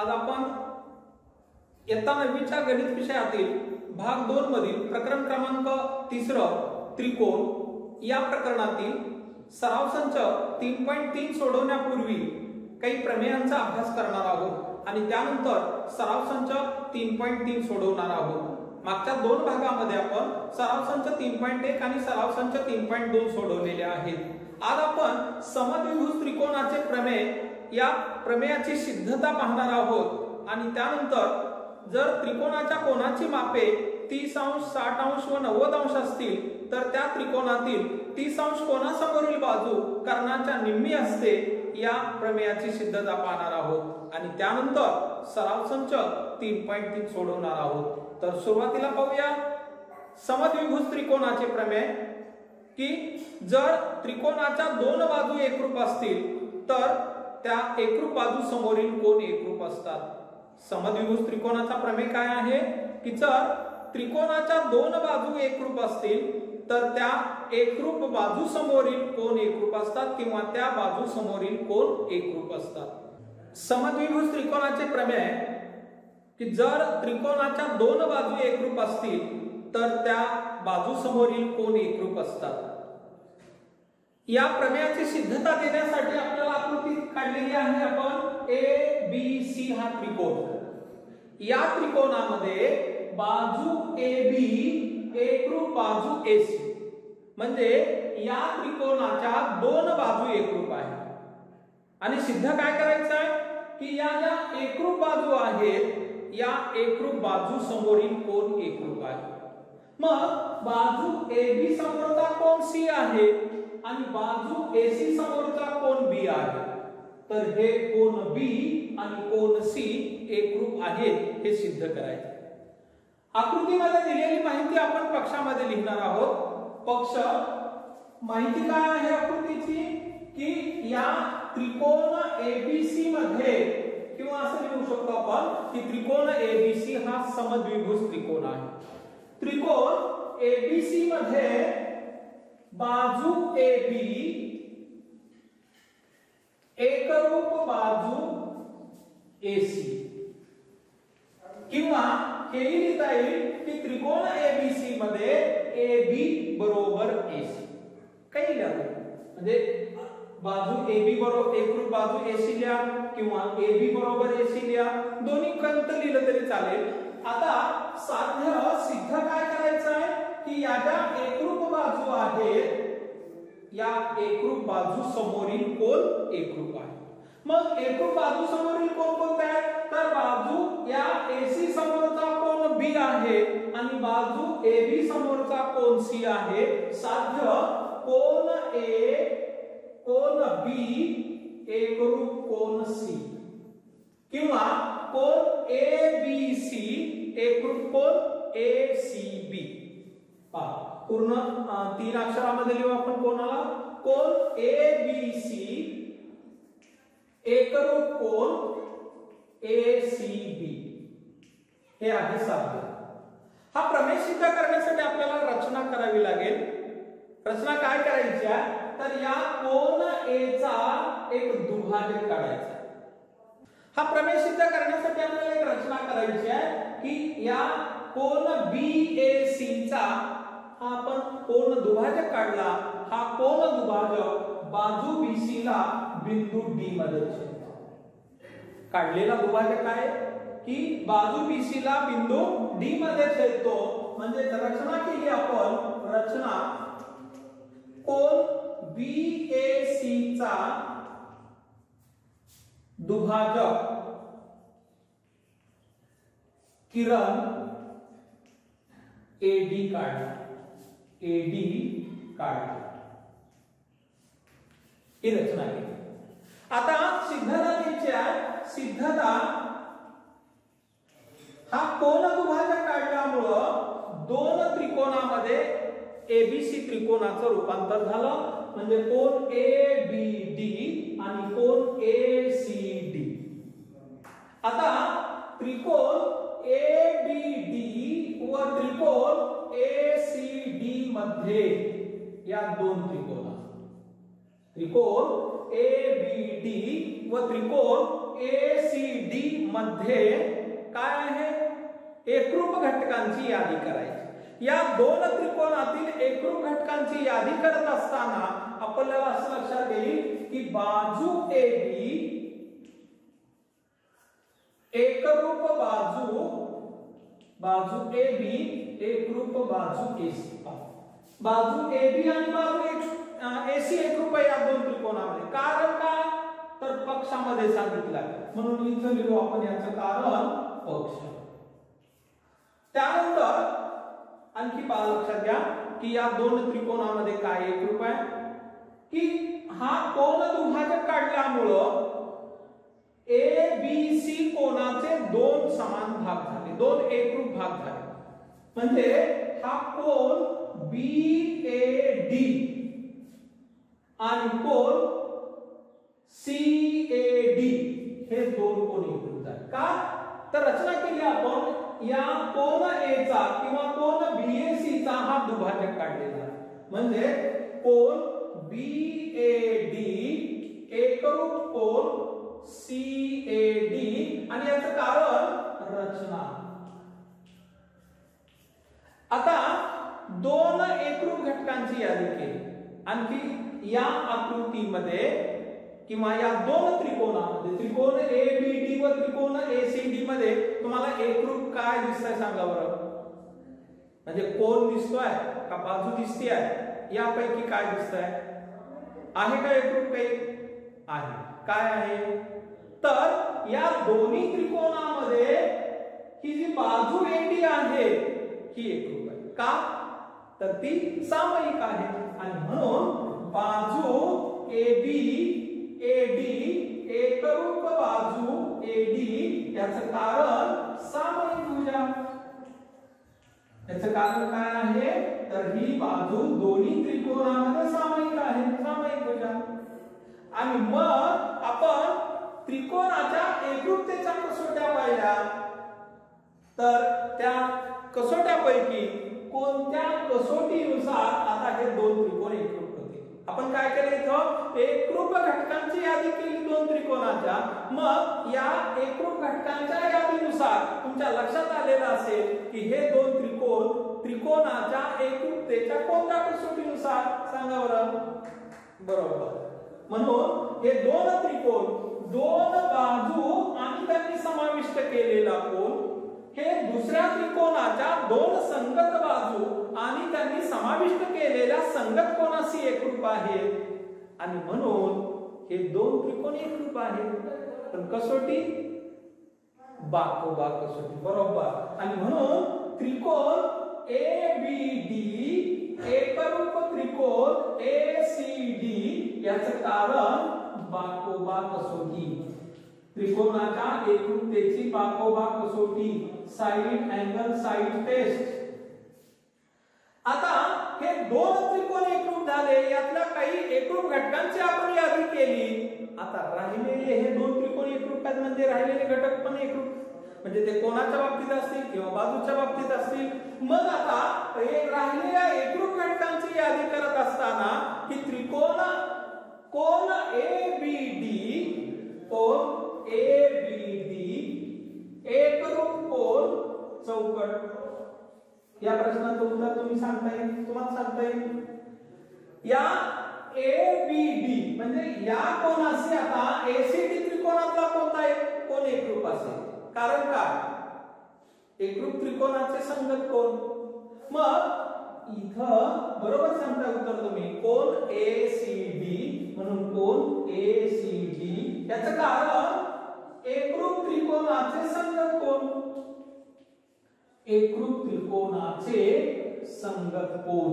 आज आपण इयत्ता 9वीच्या गणित विषयातील भाग 2 मधील प्रकरण क्रमांक 3 त्रिकोण या प्रकरणातील सराव संच 3.3 सोडवण्यापूर्वी काही प्रमेयांचा अभ्यास करणार आहोत आणि त्यानंतर सराव संच 3.3 सोडवणार आहोत। मागच्या 2 भागामध्ये आपण सराव संच 3.1 आणि सराव संच 3.2 सोडवलेले आहेत। आज आपण समद्विभुज त्रिकोणाचे प्रमेय या प्रमेयाची सिद्धता पाहणार आहोत आणि त्यानंतर जर त्रिकोणाच्या कोनाची मापे 30 अंश 60 अंश व 90 अंश असतील तर त्या त्रिकोणातील 30 अंश कोनासमोरील बाजू कर्णाच्या निम्मी असते या प्रमेयाची सिद्धता पाहणार आहोत आणि त्यानंतर सराव संच 3.3 सोडवणार आहोत। तर सुरुवातीला पाहूया समद्विभुज त्रिकोणाचे प्रमेय की जर त्रिकोणाच्या 2 बाजू एकरूप असतील तर त्या एकरूप बाजू समोरील कोन एकरूप असतात। समद्विभुज त्रिकोणाचा प्रमेय काय आहे की जर त्रिकोणाच्या 2 बाजू एकरूप असतील तर त्या एकरूप बाजू समोरील कोन एकरूप असतात किंवा त्या बाजू समोरील कोन एकरूप असतात। समद्विभुज त्रिकोणाचे प्रमेय की जर त्रिकोणाच्या 2 बाजू एकरूप असतील तर त्या बाजू समोरील कोन एकरूप असतात। या प्रमेयाची सिद्धता देण्यासाठी आपल्याला आकृती काढलेली आहे आपण ABC हा त्रिकोण। या त्रिकोणामध्ये बाजू AB एकरूप बाजू AC म्हणजे या त्रिकोणाच्या 2 बाजू एकरूप आहेत आणि सिद्ध काय करायचं आहे की या ज्या एकरूप बाजू आहेत या एकरूप बाजू समोरील कोन एकरूप आहे। मग बाजू AB समोरचा कोन C आहे आणि बाजू AC समोरचा कोन B आहे तर हे कोन B आणि कोन C एकरूप आहेत हे सिद्ध करायचे। आकृतीमध्ये दिलेली माहिती आपण पक्षामध्ये लिहिणार आहोत। पक्ष माहिती काय आहे आकृतीची की या त्रिकोण ABC मध्ये किंवा असं लिहू शकतो आपण की त्रिकोण ABC हा समद्विभुज त्रिकोण आहे। त्रिकोण ABC मध्ये बाजू AB एकरूप बाजू AC किंवा हे लिहिता येईल की त्रिकोण ABC मध्ये AB बरोबर AC काही लिहा म्हणजे बाजू AB बरोबर एकरूप बाजू AC लिहा किंवा AB बरोबर AC लिहा दोन्ही कंत लिहिलं तरी चालेल। आता साध्य सिद्ध काय करायचं आहे की या ज्या एकरूप बाजू आहेत या एकरूप बाजू समोरील कोन एकरूप आहे। मग एकरूप बाजू समोरील कोन कोणते आहेत तर बाजू या AC समोरचा कोन B आहे आणि बाजू AB समोरचा कोन C आहे। साध्य कोन A कोन B एकरूप कोन C किंवा कोन ABC एकरूप कोन ACB। पूर्ण 3 अक्षरामध्ये लिहू आपण कोणाला कोन ABC एकरूप कोन ACB हे आहे साध्य। हा प्रमेय सिद्ध करण्यासाठी आपल्याला रचना करावी लागेल। रचना काय करायची आहे तर या कोन A चा एक दुभाजक काढायचा। हा प्रमेय सिद्ध करण्यासाठी आपल्याला एक रचना करायची आहे की या कोन BAC चा हा आपण कोन दुभाजक काढला। हा कोन दुभाजक बाजू BC ला बिंदू D मध्ये छेदतो। काढलेला दुभाजक आहे की बाजू BC ला बिंदू D मध्ये छेदतो म्हणजे रचना केली आपण रचना कोन BAC चा दुभाजक किरण AD काढला ही रचना केली। आता सिद्धता द्यायची आहे। सिद्धता हा कोन दुभाजक काढल्यामुळं 2 त्रिकोणामध्ये ABC त्रिकोणाचं रूपांतर झालं म्हणजे कोन ABD आणि कोन ACD। आता त्रिकोण ABD व त्रिकोण ACD मध्ये या 2 त्रिकोण त्रिकोण ABD व त्रिकोण ACD मध्ये काय आहे, एकरूप घटकांची यादी करायची। या दोन त्रिकोणातील एकरूप घटकांची यादी करत असताना आपल्याला असं लक्षात येईल की बाजू AB एकरूप बाजू AB एकरूप बाजू AC। बाजू AB आणि बाजू AC एकरूप आहे या दोन त्रिकोणामध्ये। कारण का, तर पक्षामध्ये सांगितलं, म्हणून इथं लिहू आपण याचं कारण पक्ष। त्यानंतर आणखी लक्षात घ्या की या दोन त्रिकोणामध्ये काय एकरूप आहे की हा कोन दुभाजक काढल्यामुळं ABC कोनाचे दोन समान भाग झाले, दोन एकरूप भाग झाले। म्हणजे हा कोन BAD आणि कोन CAD हे दोन कोन एकरूप झाले। का, तर रचना केली आपण या कोन A चा किंवा कोन BAC चा हा दुभाजक काढलेला, म्हणजे कोन BAD एकरूप कोन CAD आणि याचं कारण रचना। आता दोन एकरूप घटकांची यादी केली, आणखी या आकृतीमध्ये किंवा या दोन त्रिकोणामध्ये त्रिकोण ABD व त्रिकोण ACD मध्ये तुम्हाला एकरूप काय दिसतंय सांगा बरं। म्हणजे कोन दिसतोय का बाजू दिसते आहे, यापैकी काय दिसतंय, आहे का एकरूप काही आहे, काय आहे, तर या दोन्ही त्रिकोणामध्ये ही जी बाजू AD आहे ही एकरूप आहे। का, तर ती सामायिक आहे आणि म्हणून बाजू AB AD एकरूप बाजू AD याचं कारण सामायिक भुजा। याचं कारण काय आहे, तर ही बाजू दोन्ही त्रिकोणामध्ये सामायिक आहे, सामायिक भुजा। आणि मग आपण त्रिकोणाच्या एकरूपतेच्या कसोट्या पाहिल्या, तर त्या कसोट्यापैकी कोणत्या कसोटीनुसार आता हे दोन त्रिकोण एकरूप होते। आपण काय केलं, इथं एकरूप घटकांची यादी केली दोन त्रिकोणाच्या, मग या एकरूप घटकांच्या यादीनुसार तुमच्या लक्षात आलेलं असेल की हे दोन त्रिकोणाच्या एकरूपतेच्या कोणत्या कसोटीनुसार, सांगा बरं। बरोबर, म्हणून हे दोन त्रिकोण, दोन बाजू आणि त्यांनी समाविष्ट केलेला कोन हे दुसऱ्या त्रिकोणाच्या दोन संगत बाजू आणि त्यांनी समाविष्ट केलेल्या संगत कोनाशी एकरूप आहे आणि म्हणून हे दोन त्रिकोण एकरूप आहेत। पण कसोटी बाकोबा कसोटी, बरोबर। आणि म्हणून त्रिकोण ABD एकरूप त्रिकोण ACD याचं कारण बाकोबा कसोटी, त्रिकोणाच्या एकरूपतेची बाकोबा कसोटी, साइड अँगल साइड टेस्ट। आता हे दोन त्रिकोण एकरूप झाले, यातल्या काही एकरूप घटकांची आपण यादी केली। आता राहिलेले हे दोन त्रिकोण एकरूप आहेत, म्हणजे राहिलेले घटक पण एकरूप, म्हणजे ते कोणाच्या बाबतीत असतील किंवा बाजूच्या बाबतीत असतील। मग आता हे राहिलेल्या एकरूप घटकांची यादी करत असताना की त्रिकोण कोन ABD एकरूप कोन चौकट, या प्रश्नाचं उत्तर तुम्ही सांगता येईल, तुम्हाला सांगता येईल। या ABD म्हणजे या कोनाशी आता ACD त्रिकोणातला कोणता एक कोन एकरूप असेल, कारण काय, एकरूप त्रिकोणाचे संगत कोन। मग इथं बरोबर सांगता उत्तर तुम्ही, कोन ACD म्हणून कोन ACD याचं कारण एकरूप त्रिकोणाचे संगत कोन, एकरूप त्रिकोणाचे संगत कोन।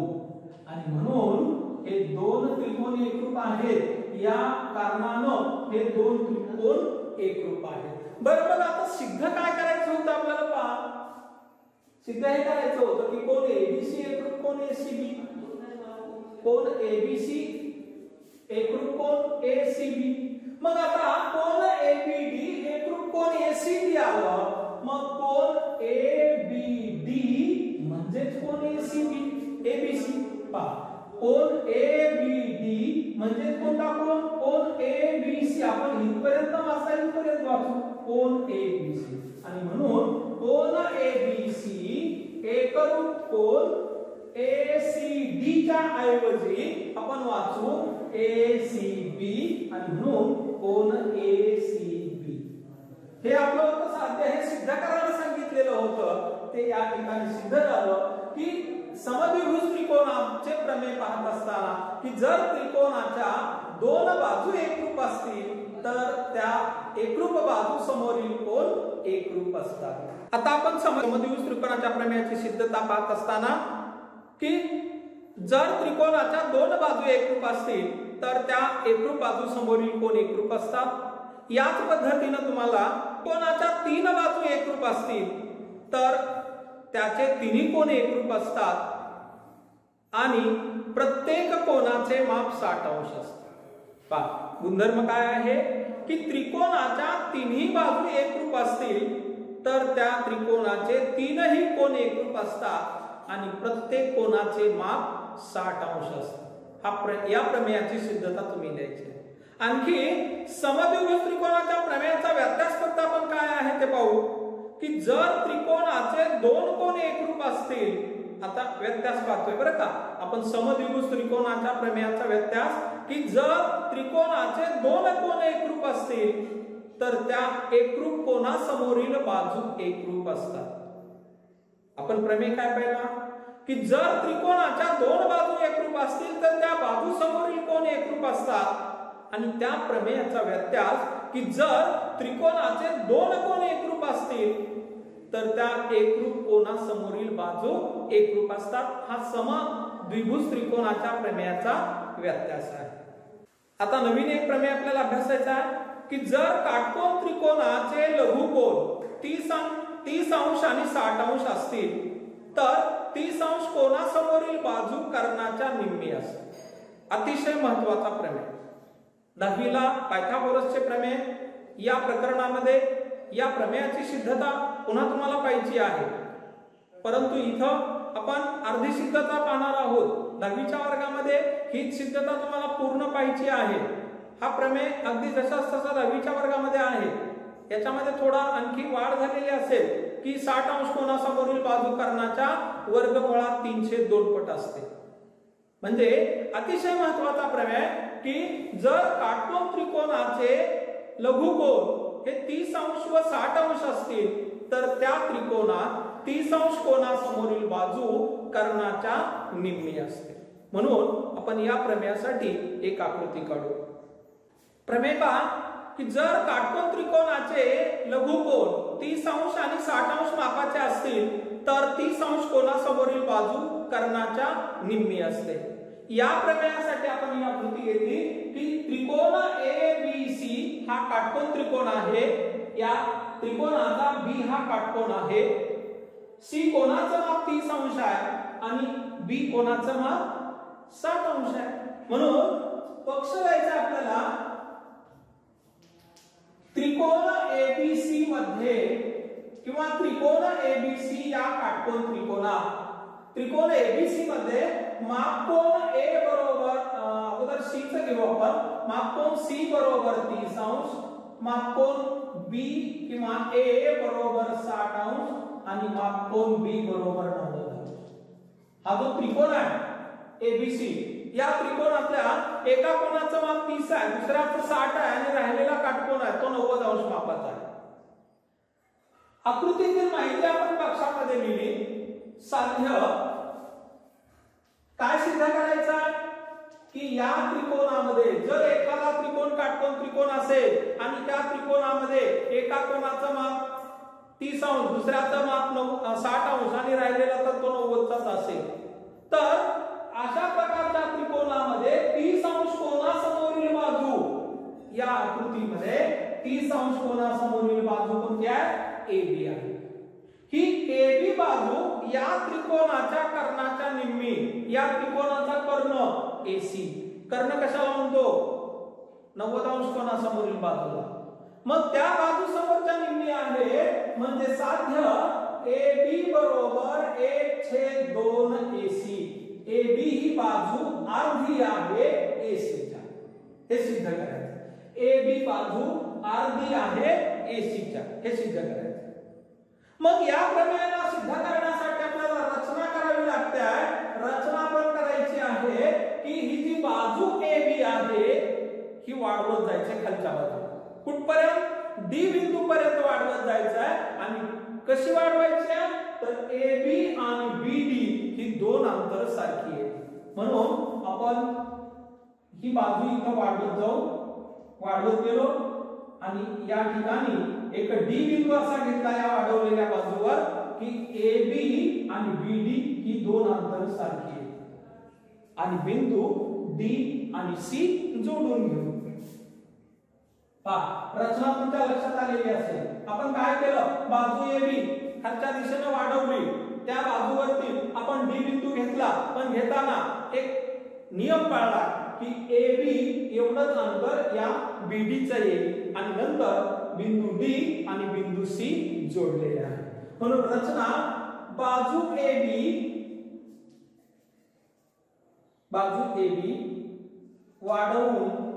आणि म्हणून हे दोन त्रिकोण एकरूप आहेत, या कारणानं हे दोन त्रिकोण एकरूप आहेत। बरोबर, आता सिद्ध काय करायचं होतं आपल्याला, पहा, सिद्ध हे करायचं होतं की कोन ABC एकरूप कोन ACB, कोन ABC एकरूप कोन ACB। मग आता कोन ABD एकरूप कोन ACD आलं, मग कोन ABD म्हणजेच कोन ACB ABC, पहा, कोन ABD म्हणजे कोणता कोन? कोन ABC. आपण इथपर्यंत वाचता इथपर्यंत वाचू कोन ABC. आणि म्हणून कोन ABC एकरूप कोन ACD च्या ऐवजी आपण वाचू ACB आणि म्हणून कोन ACB. हे आपलं होतं साध्य. हे सिद्ध करायला सांगितलेलं होतं ते या ठिकाणी सिद्ध झालं की समद्विभुज त्रिकोणाचे प्रमेय पाहत असताना की जर त्रिकोणाच्या दोन बाजू एकरूप असतील तर त्या एकरूप बाजू समोरील कोन एकरूप असतात. आता आपण समद्विभुज त्रिकोणाच्या प्रमेयाची सिद्धता पाहत असताना की जर त्रिकोणाच्या दोन बाजू एकरूप असतील तर त्या एकरूप बाजू समोरील कोन एकरूप असतात. याच पद्धतीने तुम्हाला कोणाच्या तीन बाजू एकरूप असतील तर त्याचे तिन्ही कोन एकरूप असतात आणि प्रत्येक कोनाचे माप 60 अंश असते. पहा गुणधर्म काय आहे की त्रिकोणाच्या तिन्ही बाजू एकरूप असतील तर त्या त्रिकोणाचे तीनही कोन एकरूप असतात आणि प्रत्येक कोनाचे माप 60 अंश असते. या प्रमेयाची सिद्धता तुम्ही द्यायची. आणखी समद्विभुज त्रिकोणाच्या प्रमेयाचा व्यत्यास फक्त आपण काय आहे ते पाहू की जर त्रिकोणाचे दोन कोन एकरूप असतील. आता व्यत्यास पाहतोय बरं का आपण समद्विभुज त्रिकोणाच्या प्रमेयाचा व्यत्यास की जर त्रिकोणाचे दोन कोन एकरूप असतील तर त्या एकरूप कोनासमोरील बाजू एकरूप असतात. आपण प्रमेय काय पाहिला की जर त्रिकोणाच्या दोन बाजू एकरूप असतील तर त्या बाजू समोरील कोन एकरूप असतात. आणि त्या प्रमेयाचा व्यत्यास की जर त्रिकोणाचे दोन कोन एकरूप असतील तर त्या एकरूप कोनासमोरील बाजू एकरूप असतात. हा समद्विभुज त्रिकोणाच्या प्रमेयाचा व्यत्यास आहे. आता नवीन एक प्रमेय आपल्याला अभ्यासायचा आहे की जर काटकोन त्रिकोणाचे लघुकोन 30 अंश आणि 60 अंश असतील तर 30 अंश कोनासमोरील बाजू कर्णाच्या निम्मी असते. अतिशय महत्वाचा प्रमेय. 10वीला पायथागोरसचे प्रमेय या प्रकरणामध्ये या प्रमेयाची सिद्धता पुन्हा तुम्हाला पाहिजे आहे. परंतु इथं आपण अर्धी सिद्धता पाहणार आहोत. 10वीच्या वर्गामध्ये ही सिद्धता तुम्हाला पूर्ण पाहिजे आहे. हा प्रमेय अगदी जसाच तसा 10वीच्या वर्गामध्ये आहे. याच्यामध्ये थोडा आणखी वाढ झालेली असेल की 60 अंश कोनासमोरील बाजू कर्णाच्या वर्गमुळात 3/2 पट असते. म्हणजे अतिशय महत्वाचा प्रमेय की जर काटकोन त्रिकोणाचे लघुकोन हे 30 अंश व 60 अंश असतील तर त्या त्रिकोणात 30 अंश कोनासमोरील बाजू कर्णाच्या निम्मी असते. म्हणून आपण या प्रमेयासाठी एक आकृती काढू. प्रमेय पहा की जर काटकोन त्रिकोणाचे लघुकोन 30 अंश आणि 60 अंश मापाचे असतील तर 30 अंश कोनासमोरील बाजू कर्णाच्या निम्मी असते. या प्रमेयासाठी आपण ही आकृती घेतली की त्रिकोण ABC हा काटकोन त्रिकोण आहे. या त्रिकोणाचा B हा काटकोन आहे. C कोणाचं माप 30 अंश आहे आणि B कोणाचं माप 60 अंश आहे. म्हणून पक्ष द्यायचा आपल्याला त्रिकोण ABC मध्ये किंवा त्रिकोण ABC या काटकोन त्रिकोण ABC मध्ये मापकोन A बरोबर अगोदर C चं घेऊ आपण. मापकोन C बरोबर 30 अंश, मापकोन B किंवा A बरोबर 60 अंश आणि मापकोन B बरोबर 90 अंश. हा जो त्रिकोण आहे ABC या त्रिकोणातल्या एका कोणाचं माप 30 आहे, दुसऱ्याचं 60 आहे आणि राहिलेला काटकोन आहे तो 90 अंश मापाचा आहे. आकृतीतील माहिती आपण पक्षामध्ये लिहिली. साध्य काय सिद्ध करायचं की या त्रिकोणामध्ये जर एखादा त्रिकोण काटकोन त्रिकोण असेल आणि त्या त्रिकोणामध्ये एका कोणाचं माप 30 अंश, दुसऱ्याचं माप 60 अंश आणि राहिलेला तर तो 90चाच असेल तर अशा प्रकारच्या त्रिकोणामध्ये 30 अंश कोनासमोरील बाजू या आकृतीमध्ये 30 अंश कोनासमोरील बाजू कोणती आहे? AB आहे. ही AB बाजू या त्रिकोणाच्या कर्णाच्या निम्मी. या त्रिकोणाचा कर्ण AC. कर्ण कशाला म्हणतो? 90 अंश कोनासमोरील बाजूला. मग त्या बाजू समोरच्या निम्मी आहे म्हणजे साध्य AB बरोबर 1/2 AC. AB ही बाजू अर्धी आहे AC च्या. हे सिद्ध करायचं. ए बी बाजू अर्धी आहे एसीच्या, हे सिद्ध करायचं. मग या प्रमेयाला सिद्ध करण्यासाठी आपल्याला रचना करावी लागते आहे. रचना पण करायची आहे की ही जी बाजू ए बी आहे ही वाढवत जायची खालच्या बाजूला. कुठपर्यंत? डी बिंदू पर्यंत वाढवत जायचं आहे. आणि कशी वाढवायची आहे? तर ए बी आणि बी डी ही दोन अंतर सारखी आहेत. म्हणून आपण ही बाजू इथं वाढवत जाऊ, वाढवत गेलो आणि या ठिकाणी एक डी बिंदू असा घेतला या वाढवलेल्या बाजूवर की ए बी आणि बी डी ही दोन अंतर सारखी आहेत. आणि बिंदू डी आणि सी जोडून घेऊ. पहा, रचना तुमच्या लक्षात आलेली असेल. आपण काय केलं? बाजू ए बी खालच्या दिशेने वाढवली, त्या बाजूवरती आपण डी बिंदू घेतला. पण घेताना एक नियम पाळला की ए बी एवढंच अंतर या बीडी चं येईल आणि नंतर बिंदू डी आणि बिंदू सी जोडलेले आहे. म्हणून रचना बाजू ए बी वाढवून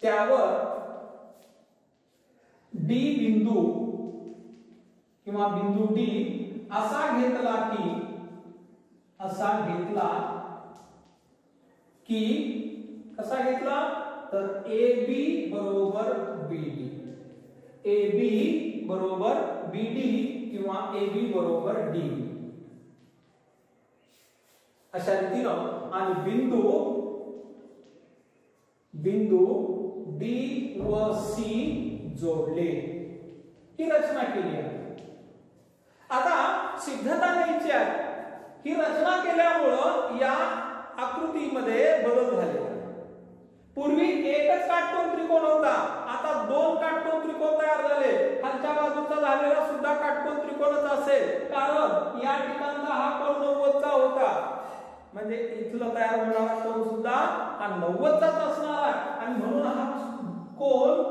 त्यावर डी बिंदू किंवा बिंदू डी असा घेतला की कसा घेतला? तर ए बी बरोबर बीडी, ए बी बरोबर बीडी किंवा ए बी बरोबर डी अशा रीतीनं. आणि बिंदू डी व सी जोडले, ही रचना केली आहे. आता सिद्धता द्यायची आहे. ही रचना केल्यामुळं या आकृतीमध्ये बदल झाले. पूर्वी एकच काटकोन त्रिकोण होता, आता दोन काटकोन त्रिकोण तयार झाले. खालच्या बाजूचा झालेला सुद्धा काटकोन त्रिकोणच असेल, कारण या ठिकाणचा हा कोन 90 चा होता. म्हणजे इथला तयार होणारा कोन सुद्धा हा 90 चाच असणार आहे. आणि म्हणून हा कोन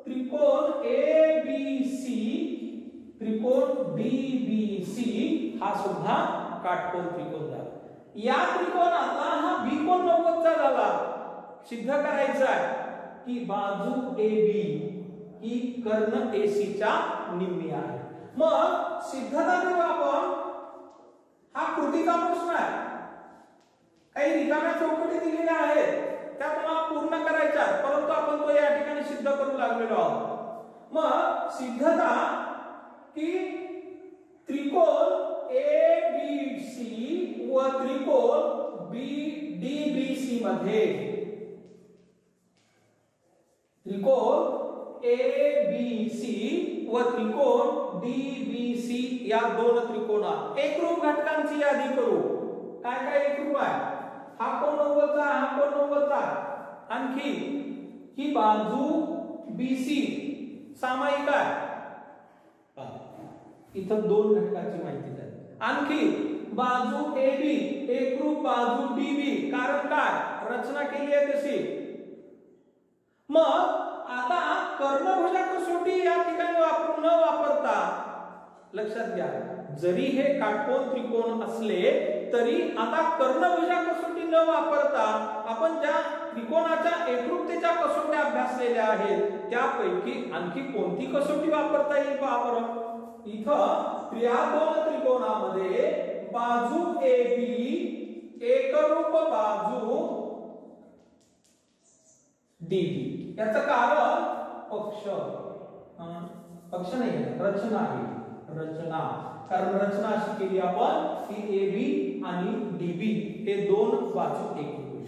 त्रिकोण ए बी सी, त्रिकोण डी बी सी हा सुद्धा काटकोन त्रिकोण झाला. या त्रिकोणाचा हा बी कोन 90 चा झाला. सिद्ध करायचं आहे की बाजू A B he Karna AC च्या निम्मी आहे. मग सिद्धता देऊ आपण. हा कृतीचा प्रश्न आहे. काही रिकाम्या चौकटी दिलेल्या आहेत, त्या तुम्हाला पूर्ण करायच्या, परंतु आपण तो या ठिकाणी सिद्ध करू लागलेलो आहोत. मग सिद्धता की त्रिकोण ए बी सी व त्रिकोण बी डी बी सी मध्ये, त्रिकोण ए बी सी व त्रिकोण डी बी सी या दोन त्रिकोणात एकरूप घटकांची यादी करू. काय काय एकरूप आहे? हा कोन 90 चा, हा कोन 90 चा. आणखी ही बाजू बीसी सामायिक आहे. इथं दोन घटकाची माहिती द्या. आणखी बाजू ए बी एकरूप बाजू डी बी, कारण काय? रचना केली आहे तशी. मग आता कर्णभुजा कसोटी या ठिकाणी न वापरता, लक्षात घ्या, जरी हे काटकोन त्रिकोण असले तरी आता कर्णभुजा कसोटी न वापरता आपण ज्या त्रिकोणाच्या एकरूपतेच्या कसोट्या अभ्यासलेल्या आहेत त्यापैकी आणखी कोणती कसोटी वापरता येईल पहा बरं. इथं या दोन त्रिकोणामध्ये बाजू ए बी एकरूप बाजू डी बी, याचं कारण पक्ष नाही, रचना आहे. रचना, कारण रचना अशी केली आपण की ए बी आणि डी बी हे दोन बाजू एकरूप.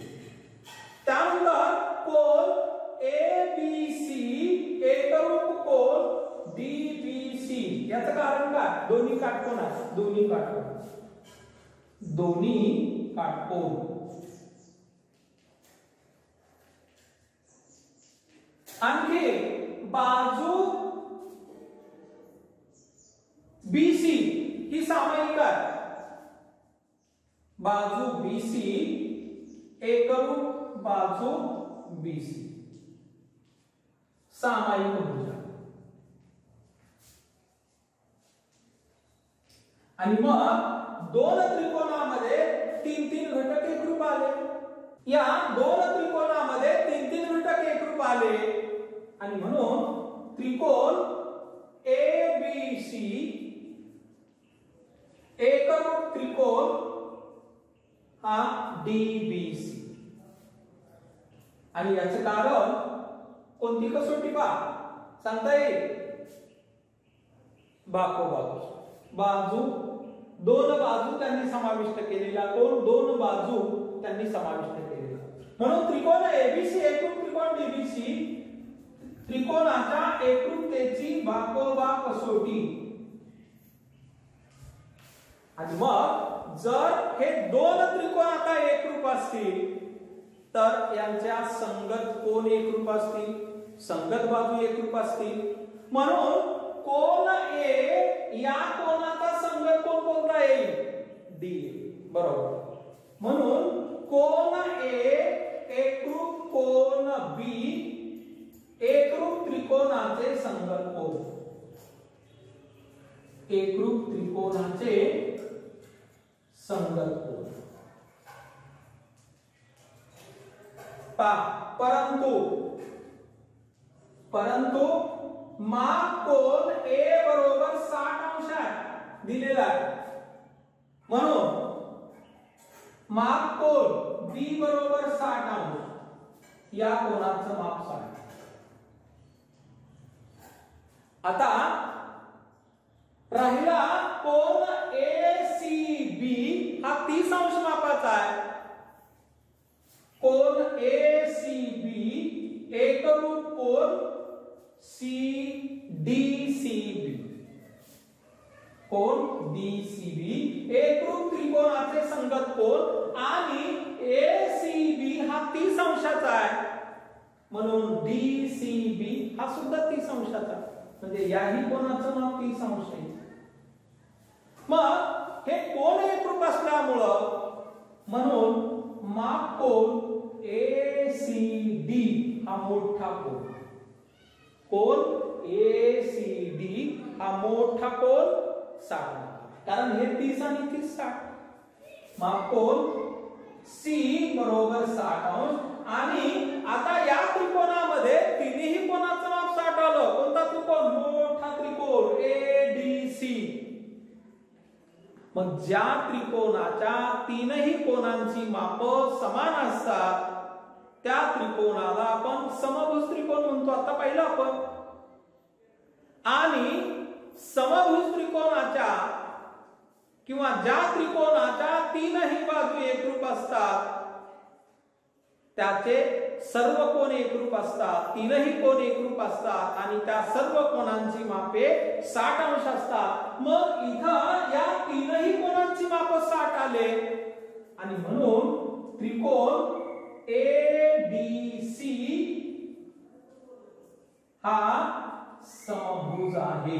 त्यानंतर कोन ए बी सी एकरूप कोन डी बी सी, याचं कारण काय? दोन्ही काटकोन आहेत. दोन्ही काटकोन. आणखी बाजू बीसी ही सामायिक आहे. बाजू बीसी एकरूप बाजू बीसी सामायिक भुजा. आणि मग दोन त्रिकोणामध्ये तीन घटक एकरूप आले. या दोन त्रिकोणामध्ये तीन तीन घटक एकरूप आले आणि म्हणून त्रिकोण एबीसी एकरूप त्रिकोण हा डीबीसी. आणि याचं कारण कोणती कसोटी पहा सांगता येईल? बाजू दोन बाजू त्यांनी समाविष्ट केलेला कोण? दोन बाजू त्यांनी समाविष्ट केलेला. म्हणून त्रिकोण एबीसी एकरूप त्रिकोण डीबीसी त्रिकोणाच्या एकरूपतेची बाकोबा कसोटी. आणि मग जर हे दोन त्रिकोण आता एकरूप असतील तर यांच्या संगत कोण एकरूप असतील? संगत बाजू एकरूप असतील. म्हणून कोण ए या कोणाचा संगत कोण कोणता येईल? डी. बरोबर. म्हणून कोण ए एकरूप कोण बी एकरूप त्रिकोणाचे संगत कोण. एकरूप त्रिकोणाचे संगत कोण. परंतु माप कोण ए बरोबर 60 अंश आहे दिलेला आहे. म्हणून माप कोण बी बरोबर 60 अंश या कोणाचं माप 60. आता राहिला कोण एसीबी हा 30 अंश मापाचा आहे. कोण एसीबी एकरूप कोण डीसीबी. कोण डीसीबी एकरूप त्रिकोणाचे संगत कोण आणि एसीबी हा 30 अंशाचा आहे. म्हणून डीसीबी हा सुद्धा 30 अंशाचा. म्हणजे याही कोणाचं माप 30 अंश आहे. मग हे कोण एकरूप असल्यामुळं म्हणून माप कोण एसीडी हा मोठा कोण. कोण एसीडी हा मोठा कोण 60. कारण हे 30 आणि 30 60. माप कोण सी बरोबर 60 अंश. आणि आता या त्रिकोणामध्ये तिन्ही कोणाचं माप 60 आलं. कोणता त्रिकोण? मोठा त्रिकोण एडीसी. मग ज्या त्रिकोणाच्या तीनही कोणांची माप समान असतात त्या त्रिकोणाला आपण समभुज त्रिकोण म्हणतो. आता पाहिलं आपण. आणि समभुज त्रिकोणाच्या किंवा ज्या त्रिकोणाच्या तीनही बाजू एकरूप असतात त्याचे सर्व कोण एकरूप असतात. तीनही कोण एकरूप असतात आणि त्या सर्व कोणांची मापे 60 अंश असतात. मग इथं या तीनही कोणांची माप 60 आले आणि म्हणून त्रिकोण एडीसी हा समभुज आहे.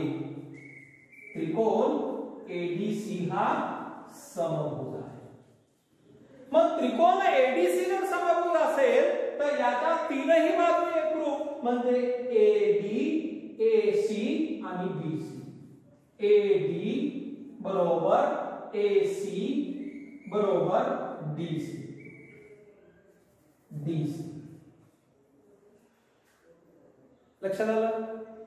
त्रिकोण एडीसी हा समभुज आहे. मग त्रिकोण एडीसी जर समभुज असेल तर याच्या तीनही बाजू एकरूप म्हणजे एडी एसी आणि बीसी. एडी बरोबर एसी बरोबर डीसी. लक्षात आलं?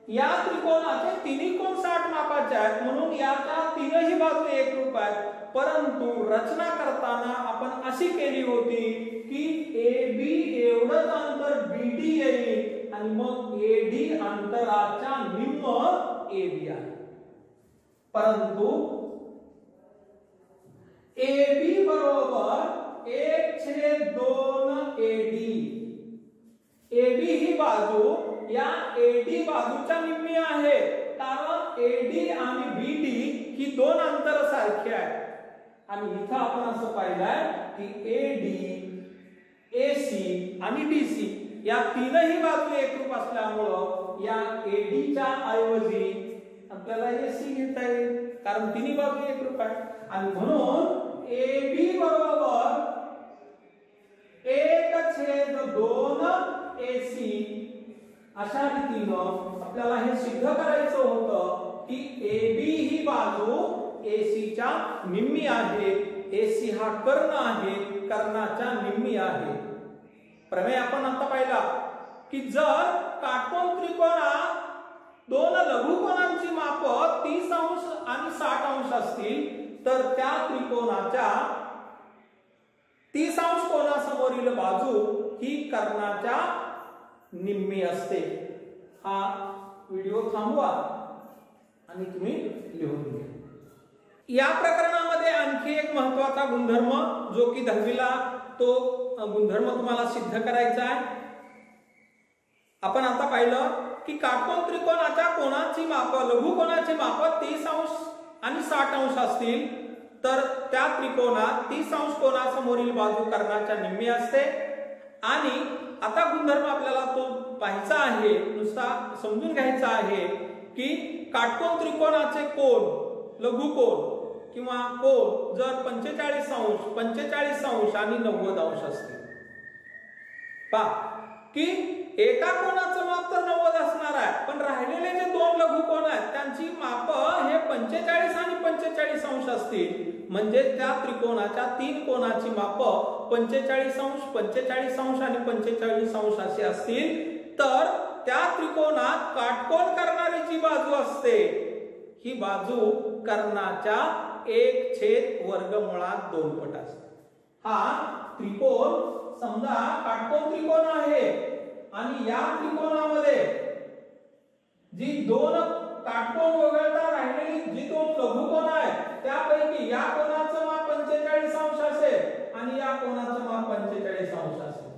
या त्रिकोणाचे तिन्ही कोण 60 मापाचे आहेत म्हणून याच्या तीनही बाजू एकरूप आहेत. परंतु रचना करताना आपण अशी केली होती की AB एवढंच अंतर BD येईल आणि मग AD अंतराच्या निम्म AB आहे. परंतु AB बरोबर 1/2 AD. AB ही बाजू या AD बाजूच्या निम्मी आहे. कारण AD आणि BD ही दोन अंतर सारखी आहेत. आणि इथं आपण असं पाहिलंय की AD AC आणि DC या तीनही बाजू एकरूप असल्यामुळं या AD च्या ऐवजी आपल्याला AC घेता येईल कारण तिन्ही बाजू एकरूप आहेत. आणि म्हणून AB बरोबर 1/2 AC अशा रीतीनं आपल्याला हे सिद्ध करायचं होतं की AB ही बाजू AC च्या निम्मी आहे. AC हा कर्ण आहे कर्णाच्या निम्मी आहे. प्रमेय आपण आता पाहिला की जर काटकोन त्रिकोणात दोन लघुकोनांची माप 30 अंश आणि 60 अंश असतील तर त्या त्रिकोणाच्या 30 अंश कोनासमोरील बाजू ही कर्णाच्या निम्मी असते। हा व्हिडिओ थांबवा आणि तुम्ही लिहून घ्या। या प्रकरणामध्ये आणखी एक महत्त्वाचा गुणधर्म जो की 10वीला तो गुणधर्म तुम्हाला सिद्ध करायचा आहे। आपण आता पाहिलं की काटकोन त्रिकोणाच्या कोनाची माप लघुकोनाची माप 30 अंश आणि 60 अंश असतील तर त्या त्रिकोणात 30 अंश कोनासमोरील बाजू कर्णाच्या निम्मी असते। आणि आता गुणधर्म आपल्याला तो पाहायचा आहे, नुसता समजून घ्यायचा आहे की काटकोन त्रिकोणाचे कोन लघुकोन किंवा कोन जर 45 अंश 45 अंश आणि 90 अंश असतील पहा की एका कोनाचं माप तर 90 असणार आहे पण राहिलेले जे दोन लघुकोन आहेत त्यांची माप हे 45 आणि 45 अंश असतील। म्हणजे त्या त्रिकोणाच्या तीन कोनाची माप 45 अंश 45 अंश आणि 45 अंश अशी असतील तर त्या त्रिकोणात काटकोन करणारी जी बाजू असते ही बाजू कर्णाच्या 1/वर्गमुळात 2 पट असते। हा त्रिकोण समजा काटकोन त्रिकोण आहे आणि या त्रिकोणामध्ये जी दोन काटकोन वगळता राहिलेली जी दोन लघुकोन आहेत त्यापैकी या कोनाचं माप 45 अंश असेल आणि या कोनाचं माप 45 अंश असेल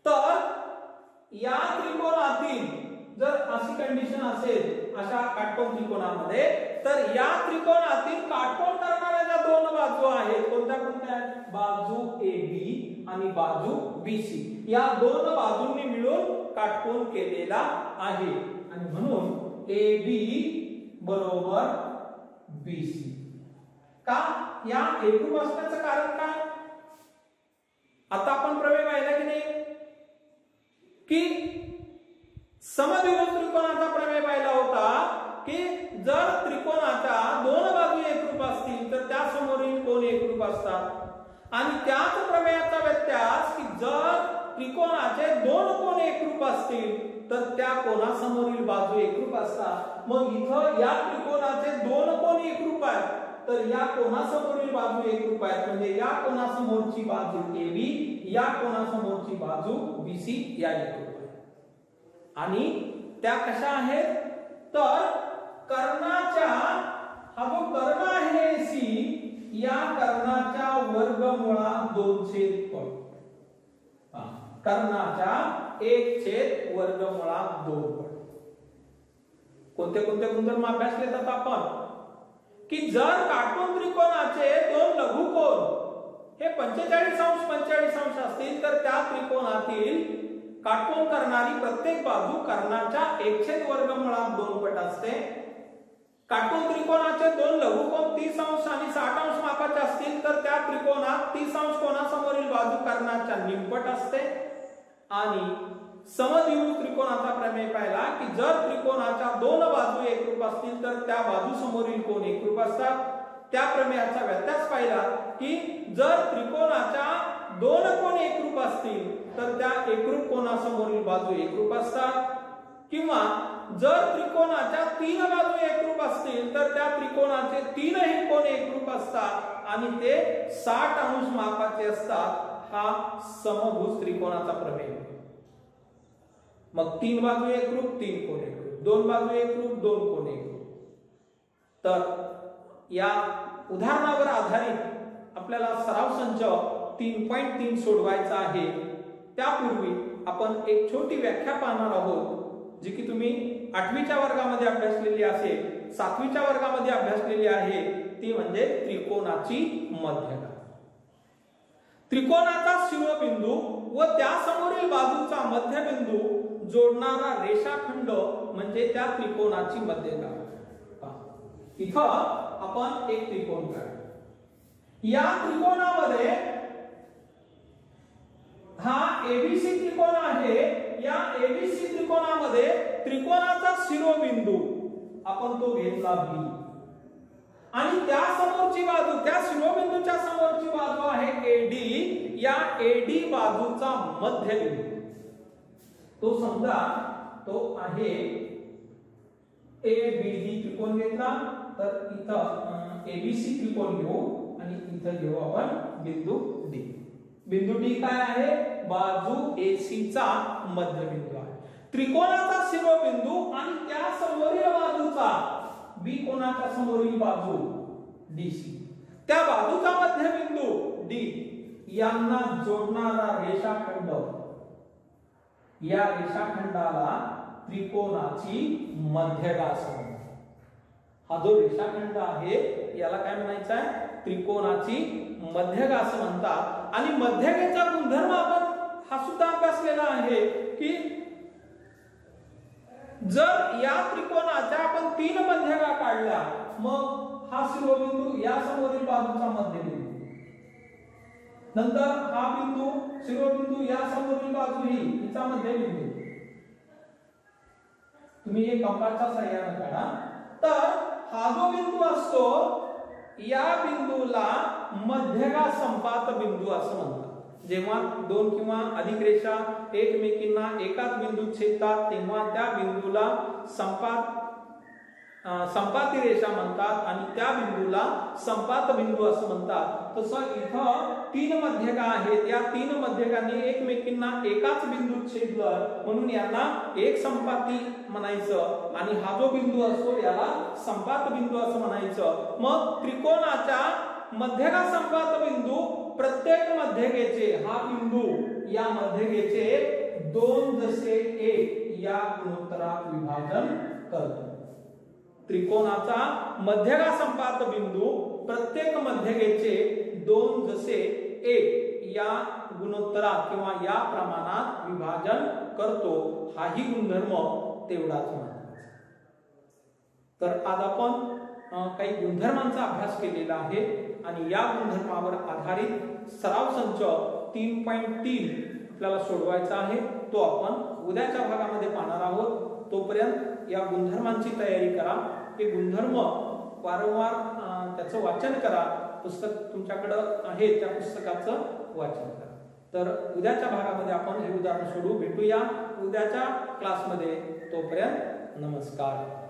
तर या त्रिकोणातील जर अशी कंडिशन असेल अशा काटकोन त्रिकोणामध्ये तर या त्रिकोणातील काटकोन करणाऱ्या ज्या दोन बाजू आहेत कोणत्या कोणत्या आहेत बाजू AB आणि बाजू BC या दोन बाजूंनी मिळून काटकोन केलेला आहे आणि म्हणून AB बरोबर BC। का या एकरूप असण्याचं कारण काय? आता आपण प्रमेय पाहिला की नाही की समद्विभुज त्रिकोणाचा प्रमेय पाहिला होता की जर त्रिकोणाच्या दोन बाजू एकरूप असतील तर त्या समोरील कोन एकरूप असतात आणि त्याच प्रमेयाचा व्यत्यास की जर त्रिकोणाचे दोन कोन एकरूप असतील तर त्या कोनासमोरील बाजू एकरूप असतात। मग इथं या त्रिकोणाचे दोन कोन एकरूप आहेत तर या कोनासमोरील बाजू एकरूप आहेत म्हणजे या कोनासमोरची बाजू AB या कोनासमोरची बाजू BC या एकरूप आणि त्या कशा आहेत तर कर्णाच्या हा जो कर्ण आहे AC या कर्णाच्या वर्गमुळात 2/पट कर्णाच्या 1/वर्गमुळात 2 पट। कोणते कोणते गुणधर्म अभ्यासलेत आता आपण की जर काटकोन त्रिकोणाचे दोन लघुकोन हे 45 अंश 45 अंश असतील तर त्या त्रिकोणातील काटकोन करणारी प्रत्येक बाजू कर्णाच्या 1/वर्गमुळात 2 पट असते। काटकोन त्रिकोणाचे दोन लघुकोन 30 अंश आणि 60 अंश मापाचे असतील तर त्या त्रिकोणात 30 अंश कोनासमोरील बाजू कर्णाच्या निमपट असते। आणि समद्विभुज त्रिकोणाचा प्रमेय पाहिला की जर त्रिकोणाच्या दोन बाजू एकरूप असतील तर त्या बाजू समोरील कोन एकरूप असतात। त्या प्रमेयाचा व्यत्यास पाहिला की जर त्रिकोणाच्या दोन कोन एकरूप असतील तर त्या एकरूप कोनासमोरील बाजू एकरूप असतात किंवा जर त्रिकोणाच्या तीन बाजू एकरूप असतील तर त्या त्रिकोणाचे तीनही कोन एकरूप असतात आणि ते 60 अंश मापाचे असतात। हा समभुज त्रिकोणाचा प्रमेय। मग तीन बाजू एकरूप तीन कोन एकरूप दोन बाजू एकरूप दोन कोन एकरूप। तर या उदाहरणावर आधारित आपल्याला सराव संच 3.3 सोडवायचा आहे। त्यापूर्वी आपण एक छोटी व्याख्या पाहणार आहोत जी की तुम्ही 8वीच्या वर्गामध्ये अभ्यासलेली असेल 7वीच्या वर्गामध्ये अभ्यासलेली आहे ती म्हणजे त्रिकोणाची मध्यगा। त्रिकोणाचा शिरोबिंदू व त्यासमोरील बाजूचा मध्यबिंदू जोडणारा रेषाखंड म्हणजे त्या त्रिकोणाची मध्यगा। इथं आपण एक त्रिकोण काढू। या त्रिकोणामध्ये हा ABC त्रिकोण आहे। या ABC त्रिकोणामध्ये त्रिकोणाचा शिरोबिंदू आपण तो घेतला B आणि त्या समोरची बाजू, त्या शिरोबिंदूच्या समोरची बाजू आहे एडी, या एडी बाजूचा मध्यबिंदू तो समजा तो आहे एबीडी त्रिकोण घेतला तर इथं एबीसी त्रिकोण घेऊ आणि इथं घेऊ आपण बिंदू डी. बिंदू डी काय आहे? बाजू एसी चा मध्यबिंदू आहे. त्रिकोणाचा शिरोबिंदू आणि त्या समोरील बाजूचा बी कोणाच्या समोरील बाजू डीसी, त्या बाजूचा मध्यबिंदू डी यांना जोडणारा रेषाखंड, या रेषाखंडाला त्रिकोणाची मध्यगास म्हणतात. हा जो रेषाखंड आहे याला काय म्हणायचं आहे? त्रिकोणाची मध्यगास म्हणतात. आणि मध्यगेचा गुणधर्म आपण हा सुद्धा अभ्यासलेला आहे की जर या त्रिकोणाच्या आपण 3 मध्यगा काढल्या मग हा शिरोबिंदू या समोरील बाजूचा मध्यबिंदू, नंतर हा बिंदू शिरोबिंदू या समोरील बाजू ही हिचा मध्यबिंदू, तुम्ही हे कंपासच्या सहाय्याने काढा. तर हा जो बिंदू असतो या बिंदूला मध्यगा संपात बिंदू असं म्हणतात. जेव्हा 2 किंवा अधिक रेषा एकमेकींना एकाच बिंदूत छेदतात तेव्हा त्या बिंदूला संपाती रेषा म्हणतात आणि त्या बिंदूला संपात बिंदू असं म्हणतात. तसं इथं 3 मध्यगा आहेत, या 3 मध्यगांनी एकमेकींना एकाच बिंदूत छेदलं म्हणून यांना एक संपाती म्हणायचं आणि हा जो बिंदू असतो याला संपात बिंदू असं म्हणायचं. मग त्रिकोणाच्या मध्यगा संपात बिंदू प्रत्येक मध्यगेचे, हा बिंदू या मध्यगेचे 2 जसे 1 या गुणोत्तरात विभाजन करतो. त्रिकोणाचा मध्यगा संपात बिंदू प्रत्येक मध्यगेचे 2 जसे 1 या गुणोत्तरात किंवा या प्रमाणात विभाजन करतो. हाही गुणधर्म तेवढाच महत्त्वाचा. तर आज आपण काही गुणधर्मांचा अभ्यास केलेला आहे आणि या गुणधर्मावर आधारित सराव संच 3.3 आपल्याला सोडवायचा आहे. तो आपण उद्याच्या भागामध्ये पाहणार आहोत. तोपर्यंत या गुणधर्मांची तयारी करा. हे गुणधर्म वारंवार त्याचं वाचन करा. पुस्तक तुमच्याकडे आहे त्या पुस्तकाचं वाचन करा. तर उद्याच्या भागामध्ये आपण हे उदाहरण सोडू. भेटूया उद्याच्या क्लासमध्ये. तोपर्यंत नमस्कार.